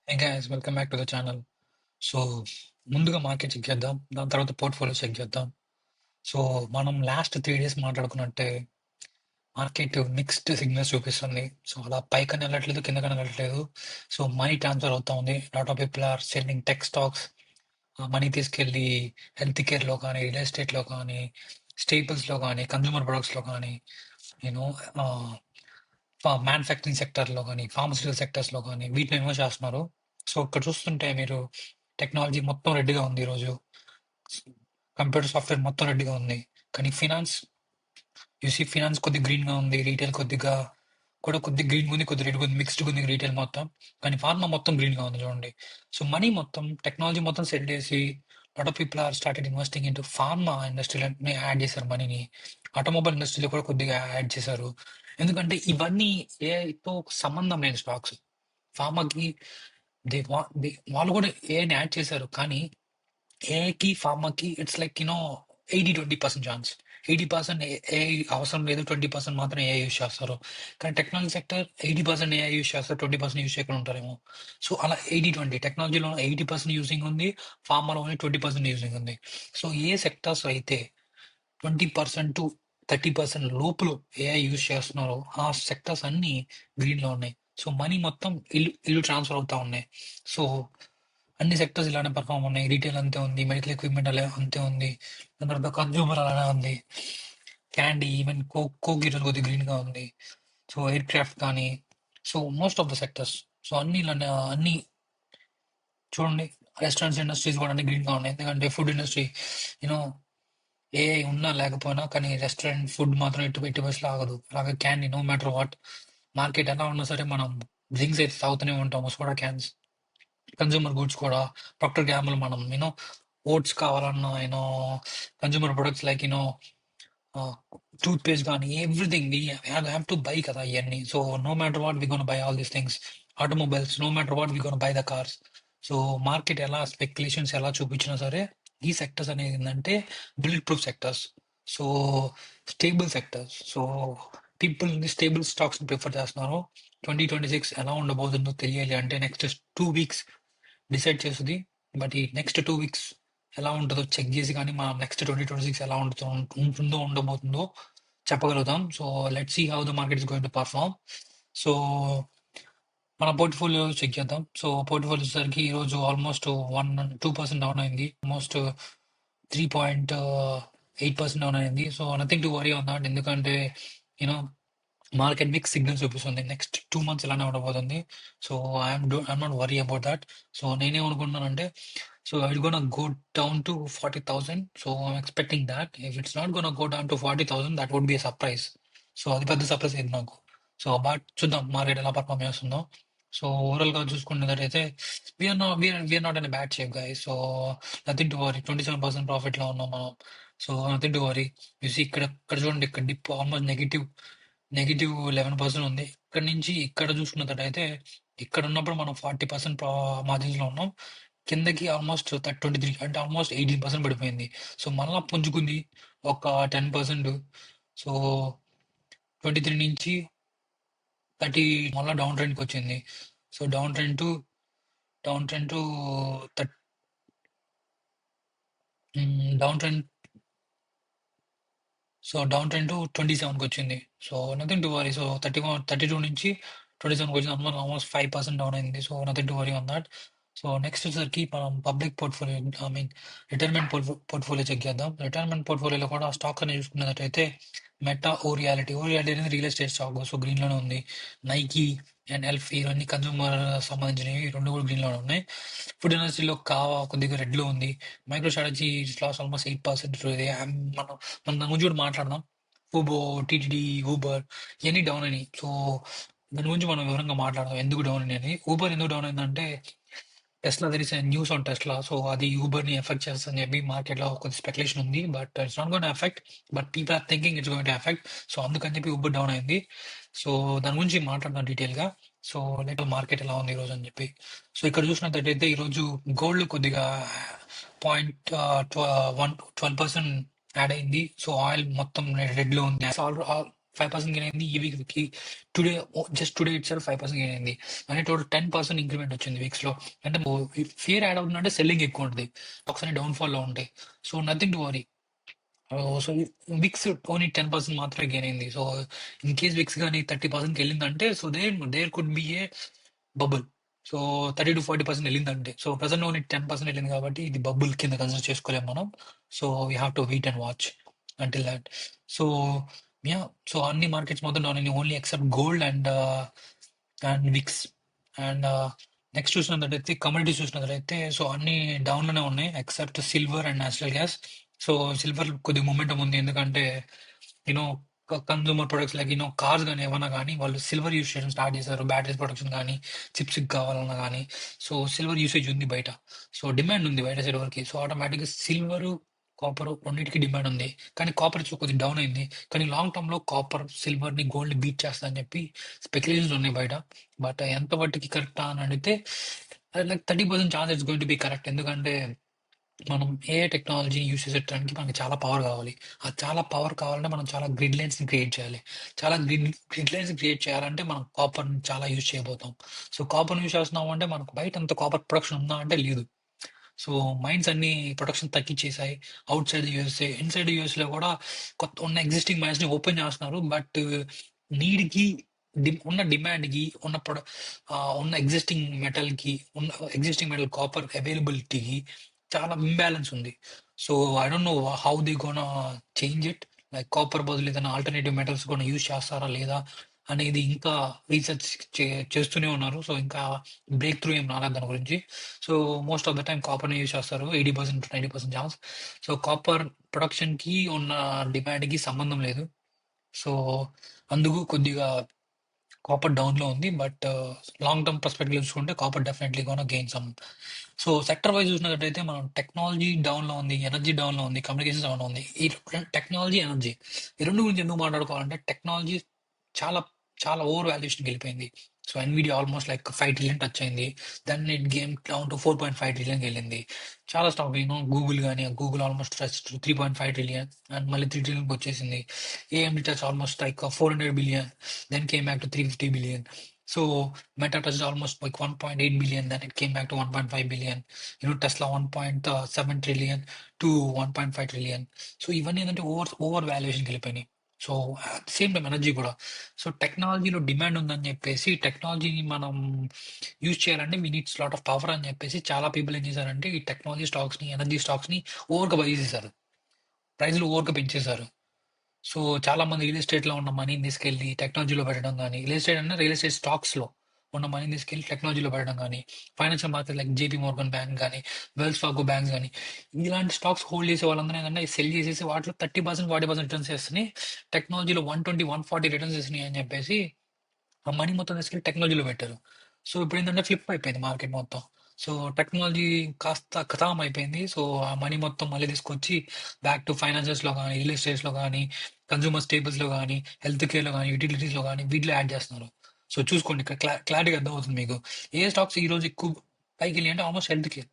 Hey guys welcome back to the channel. So ముందుగా market check చేద్దాం. దాని తర్వాత పోర్ట్ఫోలియో చెక్ చేద్దాం. సో మనం లాస్ట్ 3 డేస్ మాట్లాడుకున్నట్టే మార్కెట్ మిక్స్డ్ సిగ్నల్స్ చూపిస్తుంది. సో అలా పైకని వెళ్ళట్లేదు, కిందకని వెళ్ళట్లేదు. సో మనీ ట్రాన్స్ఫర్ అవుతా ఉంది. Lot of people are selling tech stocks. Money తీసుకెళ్ళి హెల్త్ కేర్లో కానీ, రియల్ ఎస్టేట్లో కానీ, స్టేపుల్స్లో కానీ, కన్జ్యూమర్ ప్రొడక్ట్స్లో కానీ, నేను మ్యానుఫ్యాక్చరింగ్ సెక్టర్లో కానీ, ఫార్మస్యూటికల్ సెక్టర్స్లో కానీ వీటిని ఇన్వెస్ట్ చేస్తున్నారు. సో ఇక్కడ చూస్తుంటే మీరు టెక్నాలజీ మొత్తం రెడ్డిగా ఉంది ఈరోజు. కంప్యూటర్ సాఫ్ట్వేర్ మొత్తం రెడ్డిగా ఉంది. కానీ ఫినాన్స్ కొద్దిగా గ్రీన్గా ఉంది. రీటైల్ కొద్దిగా కూడా కొద్దిగా గ్రీన్ ఉంది, కొద్దిగా రెడ్ ఉంది, మిక్స్డ్ ఉంది రీటైల్ మొత్తం. కానీ ఫార్మా మొత్తం గ్రీన్గా ఉంది చూడండి. సో మనీ మొత్తం టెక్నాలజీ మొత్తం సెట్ చేసి lot of people are started investing into pharma ఇండస్ట్రీలో యాడ్ చేశారు మనీని. ఆటోమొబైల్ ఇండస్ట్రీలో కూడా కొద్దిగా యాడ్ చేశారు. ఎందుకంటే ఇవన్నీ ఏఐతో సంబంధం లేని స్టాక్స్. ఫార్మాకి వాళ్ళు కూడా ఏఐని యాడ్ చేశారు. కానీ ఏఐకి ఫార్మాకి ఇట్స్ లైక్ 80-20% ఛాన్స్. 80% ఏఐ అవసరం లేదు, 20% మాత్రం ఏఐ యూస్ చేస్తారు. కానీ టెక్నాలజీ సెక్టర్ 80% ఏఐ యూస్ చేస్తారు, 20% యూస్ చేయకుండా ఉంటారేమో. సో అలా 80-20 టెక్నాలజీలో 80% యూజింగ్ ఉంది, ఫార్మాలో 20% యూజింగ్ ఉంది. సో ఏ సెక్టర్స్ అయితే 20% to 30% లోపల ఏఐ యూస్ చేస్తున్నారో ఆ సెక్టర్స్ అన్ని గ్రీన్లో ఉన్నాయి. సో మనీ మొత్తం ఇల్లు ట్రాన్స్ఫర్ అవుతా ఉన్నాయి. సో అన్ని సెక్టర్స్ ఇలానే పర్ఫామ్ ఉన్నాయి. రీటైల్ అంతే ఉంది, మెడికల్ ఎక్విప్మెంట్ అలా అంతే ఉంది, దాని తర్వాత కన్జ్యూమర్ అలానే ఉంది. క్యాండీ, ఈవెన్ కోక్ ఈరోజు కొద్దిగా గ్రీన్గా ఉంది. సో ఎయిర్ క్రాఫ్ట్ కానీ, so most of the sectors. So అన్ని ఇలానే అన్ని చూడండి. రెస్టారెంట్స్ ఇండస్ట్రీస్ కూడా అన్ని గ్రీన్గా ఉన్నాయి. ఎందుకంటే ఫుడ్ ఇండస్ట్రీ యూనో ఏఐ ఉన్నా లేకపోయినా కానీ రెస్టారెంట్ ఫుడ్ మాత్రం ఎట్టి బస్సులో ఆగదు. అలాగే candy no matter what market ఎలా ఉన్నా సరే మనం డ్రింక్స్ అయితే తాగుతూనే ఉంటాము, సోడా క్యాన్స్. కన్జ్యూమర్ గూడ్స్ కూడా ప్రాక్టర్ గ్యామ్లో మనం ఓట్స్ కావాలన్నా consumer products like toothpaste కానీ everything we have to buy కదా ఇవన్నీ. So no matter what we gonna buy all these things. Automobiles no matter what we gonna buy the cars. So market ఎలా speculations ఎలా చూపించినా సరే ఈ sectors అనేది ఏంటంటే bullet proof sectors. So stable sectors. So people stable stocks prefer చేస్తున్నారు. 2026 ఎలా ఉండబోతుందో తెలియాలి అంటే నెక్స్ట్ 2 వీక్స్ డిసైడ్ చేస్తుంది. బట్ ఈ నెక్స్ట్ 2 వీక్స్ ఎలా ఉంటుందో చెక్ చేసి కానీ మనం నెక్స్ట్ 2026 ఎలా ఉండబోతుందో చెప్పగలుగుతాం. So let see how the market is going to perform. So మన పోర్ట్ఫోలియో చెక్ చేద్దాం. సో పోర్ట్ఫోలియో వచ్చేసరికి ఈరోజు ఆల్మోస్ట్ 1-2% డౌన్ అయింది. ఆల్మోస్ట్ 3.8% డౌన్ అయింది. So nothing to worry on that. ఎందుకంటే యూనో మార్కెట్ మిక్స్ సిగ్నల్స్ చూపిస్తుంది. నెక్స్ట్ 2 months ఇలానే ఉండబోతుంది. So I'm not worry about that. So నేనేమనుకుంటున్నానంటే so it gonna go down to 40,000. So I'm expecting that. If it's not gonna go down to 40,000 that would be a surprise. So అది పెద్ద surprise అయింది నాకు. So but చూద్దాం market ఎలా perform చేస్తుందో. So ఓవరాల్గా చూసుకున్నట్టయితే we're not in bad shape guys. So nothing to worry. 27% ప్రాఫిట్లో ఉన్నాం మనం. So nothing to worry. ఇక్కడ చూడండి, ఇక్కడ డిప్ ఆల్మోస్ట్ -11% ఉంది. ఇక్కడ నుంచి ఇక్కడ చూసుకున్నట్టయితే ఇక్కడ ఉన్నప్పుడు మనం 40% మార్జిన్స్ లో ఉన్నాం. కిందకి ఆల్మోస్ట్ 23 అంటే ఆల్మోస్ట్ 18% పడిపోయింది. సో మళ్ళా పుంజుకుంది ఒక 10%. సో 23 నుంచి 30 మళ్ళీ డౌన్ ట్రెండ్కి వచ్చింది. So down trend to down trend so down trend to 27కి వచ్చింది. So nothing to worry. So 32 నుంచి 27కి వచ్చింది. ఆల్మోస్ట్ 5% డౌన్ అయింది. So nothing to worry on that. So next వచ్చేసరికి మనం public portfolio retirement portfolio check చేద్దాం. రిటైర్మెంట్ పోర్ట్ఫోలియోలో కూడా స్టాక్ అని చూసుకున్నట్టయితే మెటా, ఓ రియాలిటీ అనేది రియల్ ఎస్టేట్ స్టాక్. సో గ్రీన్లోనే ఉంది. నైకీ అండ్ ఎల్ఫ్ ఇవన్నీ కన్జ్యూమర్ సంబంధించినవి, ఈ రెండు కూడా గ్రీన్లోనే ఉన్నాయి. ఫుడ్ ఇండస్ట్రీలో కావా కొద్దిగా రెడ్లో ఉంది. MicroStrategy loss almost 8%. మనం దాని గురించి కూడా మాట్లాడదాం. ఊబో, టీటీడీ, ఊబర్ ఇవన్నీ డౌన్ అయినాయి. సో దాని గురించి మనం వివరంగా మాట్లాడదాం ఎందుకు డౌన్ అయినాయి. ఊబర్ ఎందుకు డౌన్ అయిందంటే Tesla there is news on Tesla. So అది ఊబర్ని ఎఫెక్ట్ చేస్తుందని చెప్పి మార్కెట్లో కొంచెం స్పెక్యులేషన్ ఉంది. But it's not gone effect. But people are thinking it's going to effect. So అందుకని చెప్పి ఊబర్ డౌన్ అయింది. సో దాని గురించి మాట్లాడదాం డీటెయిల్గా. సో లైక్ మార్కెట్ ఎలా ఉంది ఈరోజు అని చెప్పి. సో ఇక్కడ చూసినట్టయితే ఈరోజు గోల్డ్ కొద్దిగా 0.12% యాడ్ అయింది. సో ఆయిల్ మొత్తం రెడ్లో ఉంది. 5% గెయిన్ అయింది. ఈ వీక్‌కి today just today itself 5% gain అయింది. అంటే టోటల్ 10% ఇంక్రిమెంట్ వచ్చింది వీక్స్‌లో. అంటే ఫియర్ యాడ్ అవుతుందంటే సెల్లింగ్ ఎక్కువ ఉంటది. స్టాక్స్ అన్ని డౌన్‌ఫాల్‌లో ఉంటాయి. So, nothing to worry. So, VIX only 10% మాత్రమే గెయిన్ అయింది. సో, ఇన్ కేస్ విక్స్ గాని 30%కి వెళ్ళిందంటే so, there could be a bubble. So, 30-40% వెళ్ళిందంటే. సో, ప్రెజెంట్ ఓన్లీ 10% వెళ్ళింది కాబట్టి ఇది బబుల్ కింద కన్సిడర్ చేసుకోలేము మనం. So, we have to wait and watch until that. So, yeah! So, అన్ని మార్కెట్స్ మొత్తం డౌన్ అయినాయి. Only except gold and VIX. And next చూసినట్లయితే కమోడిటీస్ చూసినట్లయితే సో అన్ని డౌన్ లోనే ఉన్నాయి except silver and natural gas. So silver కొద్దిగా momentum ఉంది ఎందుకంటే you know consumer products like cars కానీ ఏమన్నా కానీ వాళ్ళు సిల్వర్ యూస్ చేయడం స్టార్ట్ చేశారు. బ్యాటరీస్ ప్రొడక్షన్ కానీ చిప్స్ కావాలన్నా కానీ సో సిల్వర్ యూసేజ్ ఉంది బయట. సో డిమాండ్ ఉంది బయట సిల్వర్కి. సో ఆటోమేటిక్గా సిల్వర్ కాపర్ రెండింటికి డిమాండ్ ఉంది. కానీ కాపర్ కొద్దిగా డౌన్ అయింది. కానీ లాంగ్ టర్మ్ లో కాపర్ సిల్వర్ ని గోల్డ్ ని బీట్ చేస్తా అని చెప్పి స్పెక్యులేషన్స్ ఉన్నాయి బయట. బట్ ఎంత మట్టికి కరెక్టా అని అడిగితే like 30% chance it's going to B correct. ఎందుకంటే మనం ఏ టెక్నాలజీ యూస్ చేసేటానికి మనకి చాలా పవర్ కావాలి. ఆ చాలా పవర్ కావాలంటే మనం చాలా గ్రిడ్ లైన్స్ ని క్రియేట్ చేయాలి. చాలా గ్రిడ్ లైన్స్ క్రియేట్ చేయాలంటే మనం కాపర్ చాలా యూస్ చేయబోతాం. సో కాపర్ యూస్ చేస్తున్నాం అంటే మనకు బయట అంత కాపర్ ప్రొడక్షన్ ఉందా అంటే లేదు. సో మైన్స్ అన్ని ప్రొడక్షన్ తగ్గించేసాయి. అవుట్ సైడ్ యూఎస్ఏ, ఇన్సైడ్ యూఎస్లో కూడా కొత్త ఉన్న ఎగ్జిస్టింగ్ మైన్స్ ని ఓపెన్ చేస్తున్నారు. బట్ నీడ్ కి ఉన్న డిమాండ్ కి ఉన్న ఎగ్జిస్టింగ్ మెటల్ కి ఉన్న ఎగ్జిస్టింగ్ మెటల్ కాపర్ అవైలబిలిటీకి చాలా ఇంబ్యాలెన్స్ ఉంది. So I don't know how they gonna change it. Like copper బదులు ఏదైనా ఆల్టర్నేటివ్ మెటల్స్ కూడా యూజ్ చేస్తారా లేదా అనేది ఇంకా రీసెర్చ్ చేస్తూనే ఉన్నారు. సో ఇంకా బ్రేక్ త్రూ ఏం రాలేదు దాని గురించి. So most of the time కాపర్‌ని యూజ్ చేస్తారు. 80% 90% ఛాన్స్. సో కాపర్ ప్రొడక్షన్‌కి ఉన్న డిమాండ్‌కి సంబంధం లేదు. సో అందుకు కొద్దిగా కాపర్ డౌన్‌లో ఉంది. బట్ లాంగ్ టర్మ్ పర్స్పెక్టివ్‌లో చూసుకుంటే copper definitely gonna gain some. So sector wise చూసినట్టయితే మనం టెక్నాలజీ డౌన్‌లో ఉంది, ఎనర్జీ డౌన్‌లో ఉంది, కమ్యూనికేషన్స్ డౌన్‌లో ఉంది. ఈ టెక్నాలజీ, ఎనర్జీ ఈ 2 గురించి ఎందుకు మాట్లాడుకోవాలంటే టెక్నాలజీ చాలా చాలా ఓవర్ వాల్యుయేషన్‌కి వెళ్ళిపోయింది. So Nvidia almost like 5 trillion touch అయింది. Then it came down to 4.5 ట్రిలియన్‌కి వెళ్ళింది. చాలా స్టాక్ గూగుల్ గాని, Google almost touch 3.5 trillion and మళ్ళీ 3 ట్రిలియన్‌కి వచ్చేసింది. AMD touch almost like 400 billion, then came back to 350 billion. So Meta touched almost like 1.8 billion, then it came back to 1.5 billion. Tesla 1.7 trillion to 1.5 trillion. So ఇవన్నీ ఏంటంటే over వాల్యుయేషన్కి వెళ్ళిపోయినాయి. So same time energy కూడా. So టెక్నాలజీలో demand ఉందని చెప్పేసి టెక్నాలజీని మనం use చేయాలంటే we needs lot of power అని చెప్పేసి చాలా పీపుల్ ఏం చేశారంటే ఈ టెక్నాలజీ స్టాక్స్ని, ఎనర్జీ స్టాక్స్ని ఓవర్గా బై చేసేసారు. ప్రైస్లు ఓవర్గా పెంచేశారు. సో చాలా మంది రియల్ ఎస్టేట్ లో ఉన్న మనీని తీసుకెళ్లి టెక్నాలజీలో పెట్టడం కానీ, రియల్ ఎస్టేట్ అంటే రియల్ ఎస్టేట్ స్టాక్స్ లో ఉన్న మనీని తీసుకెళ్లి టెక్నాలజీలో పెట్టడం కానీ, financial market like JP Morgan bank కానీ, వెల్స్ ఫార్గో బ్యాంక్స్ కానీ ఇలాంటి స్టాక్స్ హోల్డ్ చేసే వాళ్ళందరూ ఏంటంటే సెల్ చేసేసి వాటిలో 30% 40% రిటర్న్స్ చేస్తున్నాయి. టెక్నాలజీలో 120 140 రిటర్న్స్ చేస్తున్నాయి అని చెప్పేసి ఆ మనీ మొత్తం తీసుకెళ్ళి టెక్నాలజీలో పెట్టారు. సో ఇప్పుడు ఏంటంటే ఫ్లిప్ అయిపోయింది మార్కెట్ మొత్తం. సో టెక్నాలజీ కాస్త ఖతం అయిపోయింది. సో ఆ మనీ మొత్తం మళ్ళీ తీసుకొచ్చి బ్యాక్ టు ఫైనాన్సెస్లో కానీ, రియల్ ఎస్టేట్స్లో కానీ, కన్సూమర్ స్టేబుల్స్లో కానీ, హెల్త్ కేర్లో కానీ, యూటిలిటీస్లో కానీ వీటిలో యాడ్ చేస్తున్నారు. సో చూసుకోండి ఇక్కడ క్లారిటీగా అర్థమవుతుంది మీకు. ఏ స్టాక్స్ ఈ రోజు ఎక్కువ పైకి వెళ్ళి అంటే almost health care.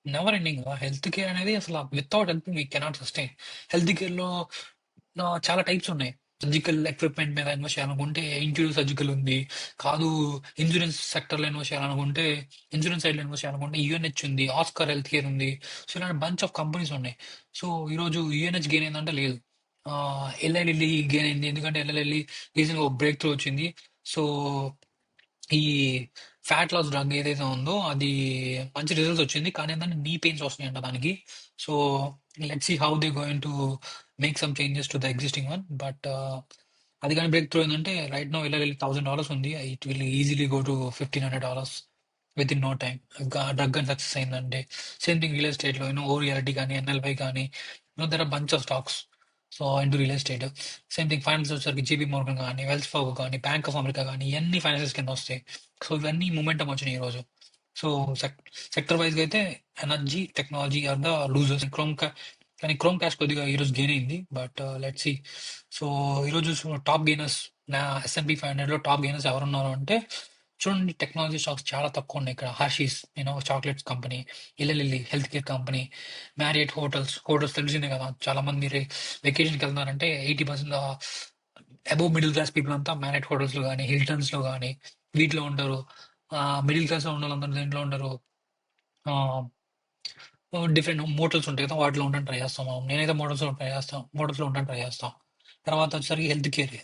Never ending. Health care అనేది అసలు without health we cannot sustain. Health కేర్లో చాలా టైప్స్ ఉన్నాయి. సర్జికల్ ఎక్విప్మెంట్ మీద ఇన్వెస్ట్ చేయాలనుకుంటే ఇంక్యూర్ సర్జికల్ ఉంది. కాదు ఇన్సూరెన్స్ సెక్టర్లో ఇన్వెస్ట్ చేయాలనుకుంటే ఇన్సూరెన్స్ సైడ్లో ఇన్వెస్ట్ చేయాలనుకుంటే యూఎన్హెచ్ ఉంది, ఆస్కర్ హెల్త్ కేర్ ఉంది. సో ఇలాంటి బంచ్ ఆఫ్ కంపెనీస్ ఉన్నాయి. సో ఈరోజు యూఎన్హెచ్ గెయిన్ అయిందంటే లేదు. ఎల్ఐఎల్ఈ గెయిన్ అయింది ఎందుకంటే ఎల్ఐఎల్ఈ రీసెంట్గా ఒక బ్రేక్ త్రూ వచ్చింది. సో ఈ ఫ్యాట్ లాస్ డ్రగ్ ఏదైతే ఉందో అది మంచి రిజల్ట్స్ వచ్చింది. కానీ ఏంటంటే నీ పెయిన్స్ వస్తున్నాయంట దానికి. So let's see how they going to make some changes to the existing one. But అది కానీ బ్రేక్ త్రూ ఏంటంటే రైట్ నో వెళ్ళి $1,000 ఉంది. It will easily go to $1,500 with in no time. Drug అని సక్సెస్ అయిందంటే same thing real ఎస్టేట్లో ఓ reality కానీ, ఎన్ఎల్వై కానీ there are bunch of stocks. So into real estate same thing finance వచ్చేసరికి జేపీ మోర్గన్ కానీ, వెల్స్ ఫార్గో కానీ, bank of America కానీ ఇవన్నీ ఫైనాన్సెస్ కింద వస్తాయి. సో ఇవన్నీ మూమెంటం వచ్చినాయి ఈరోజు. సో సెక్టర్ వైజ్గా అయితే energy, technology are the losers. కానీ క్రోమ్ క్యాష్ కొద్దిగా ఈరోజు గెయిన్ అయింది. But let see. సో ఈరోజు టాప్ గెయినర్స్ నా S&P 500లో టాప్ గెయినర్స్ ఎవరున్నారు అంటే చూడండి టెక్నాలజీ స్టాక్స్ చాలా తక్కువ ఉన్నాయి ఇక్కడ. Hershey's chocolates company, Eli Lilly health care company, Marriott hotels తెలిసిందే కదా. చాలా మంది మీరు వెకేషన్కి వెళ్తున్నారంటే 80% అబోవ్ మిడిల్ క్లాస్ పీపుల్ అంతా మ్యారెట్ హోటల్స్‌లో గాని, హిల్టన్స్‌లో గాని వీటిలో ఉంటారు. మిడిల్ క్లాస్‌లో ఉన్నోళ్ళందరూ దేంట్లో ఉంటారు? ఆహ్, డిఫరెంట్ మోటల్స్ ఉంటాయి కదా! వాటిలో ఉండడానికి ట్రై చేస్తాం మనం. నేనైతే మోటల్స్‌లో ఉండడానికి ట్రై చేస్తా. తర్వాత వచ్చేసరికి హెల్త్ కేర్.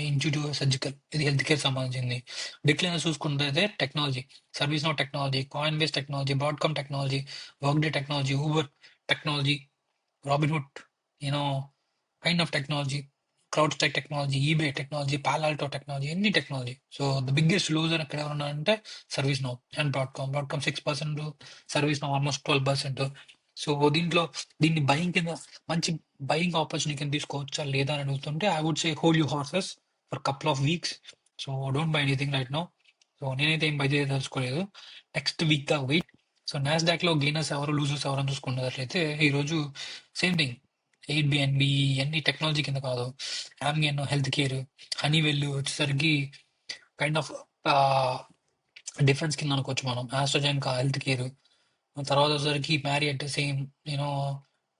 ఇన్‌స్టిట్యూట్ సర్జికల్ ఇది హెల్త్ కేర్ సంబంధించింది. డిక్లైనర్ చూసుకుంటే technology, service now technology, Coinbase technology, Broadcom technology, Workday technology, Uber technology, Robinhood, you know kind of technology, CrowdStrike technology, eBay technology, Palo Alto technology, ఎన్ని technology. So, the biggest loser ఎక్కడ ఎవరున్నారంటే service now and Broadcom. Broadcom 6%, service now almost 12%. So, దీన్ని buying కింద మంచి buying opportunity కింద తీసుకోవచ్చా లేదా అని అడుగుతుంటే I would say hold your horses for couple of weeks. So, don't buy anything right now. So, నేనైతే ఏం బై చేయదలుచుకోలేదు. నెక్స్ట్ వీక్ దా వెయిట్. సో, నాస్డాక్‌లో గెయినర్స్ ఎవరు, లూజర్స్ ఎవరు అని చూసుకున్నట్లయితే ఈరోజు సేమ్ థింగ్. ఎయిర్‌బిఎన్‌బి ఇయన్నీ టెక్నాలజీ కింద కాదు. యామ్‌గన్ హెల్త్ కేర్, హనీవెల్ వచ్చేసరికి కైండ్ ఆఫ్ ఆహ్, డిఫెన్స్ కింద అనుకోవచ్చు మనం. AstraZeneca health care. తర్వాత వచ్చేసరికి Marriott same you know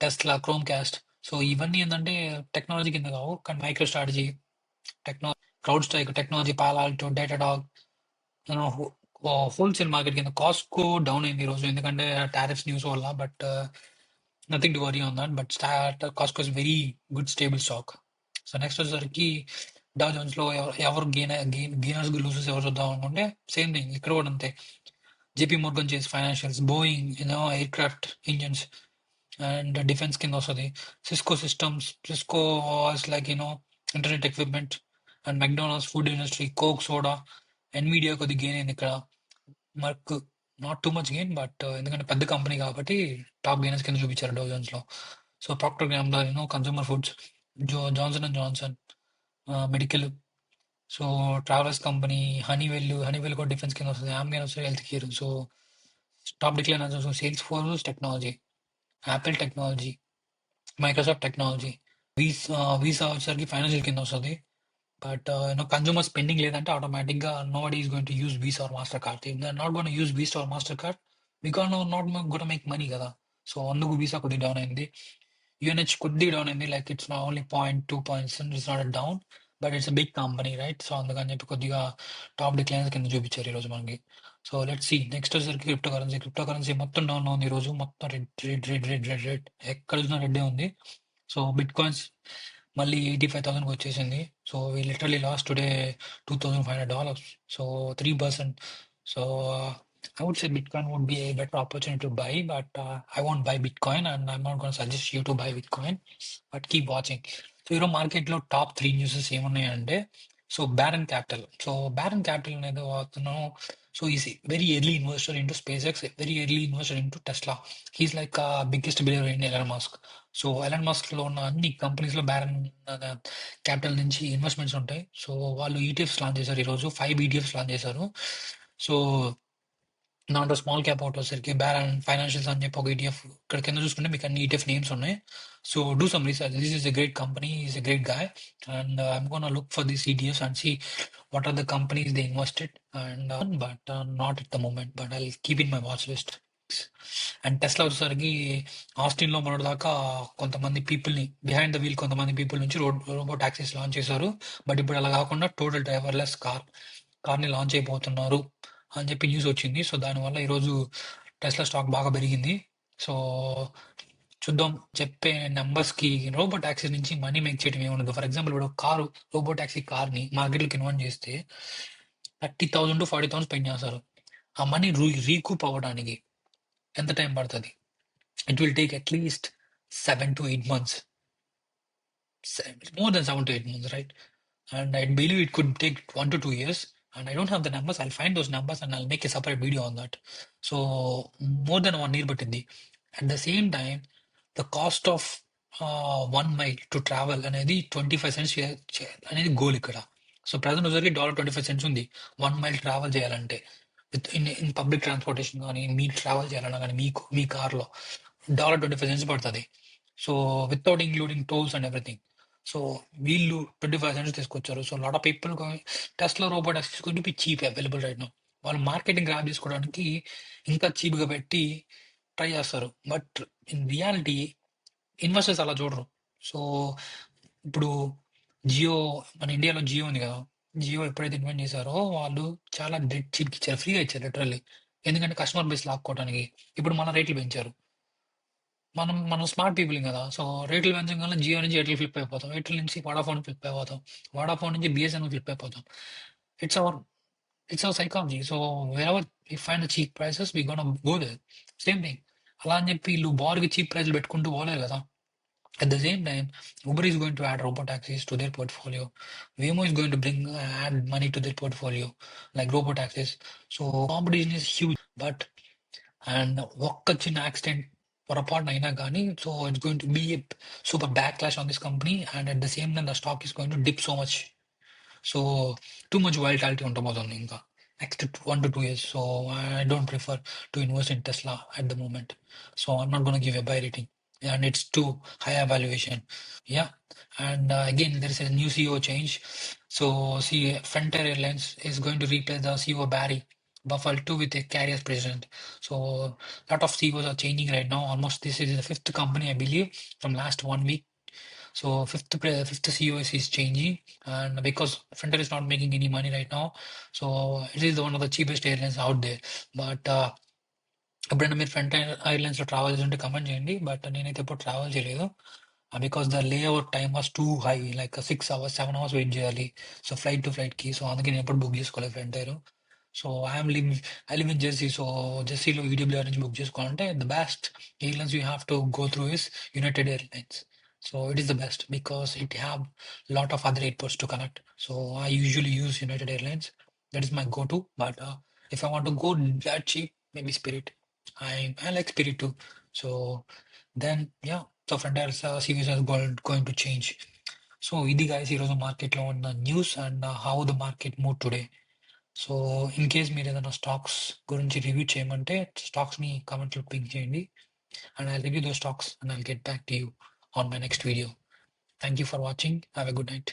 Tesla, Chromecast. So, ఇవన్నీ ఏందంటే టెక్నాలజీ కింద కావు. కానీ micro strategy, techno CrowdStrike technology, Palo Alto, Datadog, you know wholesale market కింద. కాస్ట్‌కో డౌన్ అయింది ఈరోజు ఎందుకంటే టారిఫ్స్ న్యూస్ వల్ల. But nothing to worry on that. But Costco is very good stable stock. So, next వచ్చేసరికి డౌ జోన్స్‌లో ఎవరు గెయినర్స్, లూజర్స్ ఎవరు చూద్దాం అనుకుంటే సేమ్ థింగ్ ఇక్కడ కూడా అంతే. JP Morgan Chase financials, Boeing, aircraft engines and defence కింద వస్తది. Cisco systems, Cisco was like internet equipment and McDonald's food industry, Coke, soda, Nvidia కొద్దిగా గెయిన్ అయింది ఇక్కడ. Merck not too much gain but ఎందుకంటే పెద్ద కంపెనీ కాబట్టి top gainers కింద చూపించారు డౌ జోన్స్‌లో. So, Procter gamble, consumer foods, Johnson and Johnson, medical, so, travelers company, Honeywell కూడా డిఫెన్స్ కింద వస్తది. ఆమ్‌గన్ వస్తది health care. So, top decliners sales force technology, Apple technology, Microsoft technology, Visa వచ్చేసరికి financial కింద వస్తది. బట్ కన్స్యూమర్ స్పెండింగ్ లేదంటే ఆటోమేటిక్‌గా nobody is going to use Visa or Master card. If they are not gonna use Visa or Master card, we can not gonna make money కదా! So, అందుకు Visa కొద్దిగా down అయింది. UNH కొద్దిగా down అయింది. Like it's only 0.2 it's not down. But it's a big company right? So, అందుకని చెప్పి కొద్దిగా top decliners కింద చూపించారు ఈరోజు మనకి. So, let's see. నెక్స్ట్ వచ్చేసరికి క్రిప్టోకరెన్సీ. క్రిప్టోకరెన్సీ మొత్తం డౌన్‌లో ఉంది ఈరోజు. మొత్తం red, red, red, red, red, red. ఎక్కడ చూసినా రెడ్డే ఉంది. సో, బిట్ కాయిన్స్ మళ్ళీ 85,000కి వచ్చేసింది. So, we literally lost today $2,500. So, 3%. So, I would say Bitcoin would be a better opportunity to buy, but I won't buy Bitcoin and I'm not going to suggest you to buy Bitcoin. But keep watching. So, ఈరోజు మార్కెట్లో top 3 newses ఏమున్నాయంటే so, Baron capital. So, Baron capital అనేది అతను so, is very early investor into space X, very early investor into Tesla. He's like biggest billionaire in Elon Musk. So, Elon మస్క్‌లో ఉన్న అన్ని కంపెనీస్‌లో Baron capital నుంచి ఇన్వెస్ట్‌మెంట్స్ ఉంటాయి. సో, వాళ్ళు ఈటీఎఫ్స్ లాంచ్ చేశారు ఈరోజు. 5 ఈటీఎఫ్స్ లాంచ్ చేశారు. సో, దాంట్లో స్మాల్ క్యాప్ ఒకటి వచ్చేసరికి బ్యారన్ ఫైనాన్షియల్స్ అని చెప్పి ఒక ఈటీఎఫ్. ఇక్కడ కింద చూసుకుంటే మీకు అన్ని ఈటీఎఫ్ నేమ్స్ ఉన్నాయి. So, do some research. This is a great company, is a great guy and I'm gonna look for this ETFs and see what are the companies they invested and but not at the moment but I'll keep in my watch list. And Tesla వచ్చేసరికి ఆస్టిన్లో మొన్నటిదాకా కొంతమంది పీపుల్ని behind the wheel కొంతమంది people నుంచి robo taxis launch చేశారు. But ఇప్పుడు అలా కాకుండా టోటల్ డ్రైవర్లెస్ కార్ని లాంచ్ అయిపోతున్నారు అని చెప్పి న్యూస్ వచ్చింది. సో, దానివల్ల ఈరోజు టెస్లా స్టాక్ బాగా పెరిగింది. సో, చూద్దాం. చెప్పే నంబర్స్‌కి రోబో టాక్సీ నుంచి మనీ మేక్ చేయడం ఏముండదు. ఫర్ ఎగ్జాంపుల్ ఇప్పుడు రోబో టాక్సీ కార్‌ని మార్కెట్‌లోకి ఇన్వెస్ట్ చేస్తే 30,000-40,000 స్పెండ్ చేస్తారు. ఆ మనీ రీకూప్ అవ్వడానికి ఎంత టైం పడతది? It will take at least 7-8 months. More than 7-8 months, right? And I believe it could take 1 to 2 years. And I don't have the numbers. I'll find those numbers and I'll make a separate video on that. So, more than 1 year పట్టింది. At the same time, the cost of 1 mile to travel అనేది 25 cents అనేది goal ఇక్కడ. So, present వచ్చేసరికి $25 ఉంది 1 mile travel చేయాలంటే. In public transportation గానీ, మీరు travel చేయాలన్నా గానీ మీ కార్‌లో $25 పడతది. So, without including tolls and everything. So, వీళ్ళు 25 సెంట్స్ తీసుకొచ్చారు. So, lot of people Tesla robo taxis going to be cheap available right now. వాళ్ళు మార్కెటింగ్ గ్రాబ్ చేసుకోవడానికి ఇంకా చీప్‌గా పెట్టి ట్రై చేస్తారు. బట్ ఇన్ రియాలిటీ ఇన్వెస్టర్స్ అలా చూడరు. సో, ఇప్పుడు జియో మన ఇండియాలో జియో ఉంది కదా! జియో ఎప్పుడైతే ఇన్వెంట్ చేశారో వాళ్ళు చాలా డెడ్ చీప్‌కి ఇచ్చారు. ఫ్రీగా ఇచ్చారు లిటరల్లీ. ఎందుకంటే కస్టమర్ బేస్ లాక్కోవడానికి. ఇప్పుడు మన రేట్లు పెంచారు. మనం స్మార్ట్ పీపుల్ కదా! సో, రేట్లు పెంచంగానే జియో నుంచి ఎయిర్‌టెల్ ఫ్లిప్ అయిపోతాం. ఎయిర్‌టెల్ నుంచి వోడాఫోన్ ఫ్లిప్ అయిపోతాం. వోడాఫోన్ నుంచి బీఎస్ఎన్ఎల్ ఫ్లిప్ అయిపోతాం. It's our it's our psychology. So, wherever we find the cheap prices we gonna go there. Same thing. అలా అని చెప్పి ఈళ్ళు బార్‌కి చీప్ ప్రైస్‌లు పెట్టుకుంటూ పోలేరు కదా! At the same time, Uber is going to add robotaxis to their portfolio. Waymo is going to add money to their portfolio, like robotaxis. So competition is huge. But and ఒక్క చిన్న accident పొరపాటున అయినా కానీ so it's going to be a super back clash on this company and at the same time the stock is going to dip so much. So too much volatility ఉండబోతుంది ఇంకా next 1 to 2 years. So I don't prefer to invest in Tesla at the moment. So I'm not going to give a buy rating, and it's too high evaluation. Yeah, and again there is a new CEO change. So see, Frontier Airlines is going to replace the CEO Barry Buffalo too with a carrier's president. So a lot of CEOs are changing right now. Almost this is the fifth company I believe from last 1 week. So fifth CEO is changing, and because Frontier is not making any money right now, so it is one of the cheapest airlines out there. But ఎప్పుడైనా మీరు Frontier ఎయిర్‌లైన్స్‌లో travel చేస్తుంటే comment చేయండి. But నేనైతే ఎప్పుడు travel చేయలేదు. Because the layover time was too high. Like 6 hours, 7 hours wait చేయాలి. So flight to ఫ్లైట్‌కి. సో అందుకే నేను ఎప్పుడు బుక్ చేసుకోలేదు Frontier. So I live in Jersey. So జెర్సీలో ఈడబ్ల్యూఆర్ నుంచి బుక్ చేసుకోవాలంటే the best airlines you have to go through is United airlines. So it is the best because it have lot of other airports to connect. So I usually use United Airlines. That is my go-to. But if I want to go that cheap, maybe Spirit. I like Spirit too. So then yeah, so Frontier series is going to change. So ఇది guys ఈరోజు మార్కెట్లో ఉన్న news and how the market move today. So in case మీరు ఏదైనా stocks గురించి review చేయమంటే స్టాక్స్ని కామెంట్లో pink చేయండి and I'll review those stocks and I'll get back to you on my next video. Thank you for watching. Have a good night.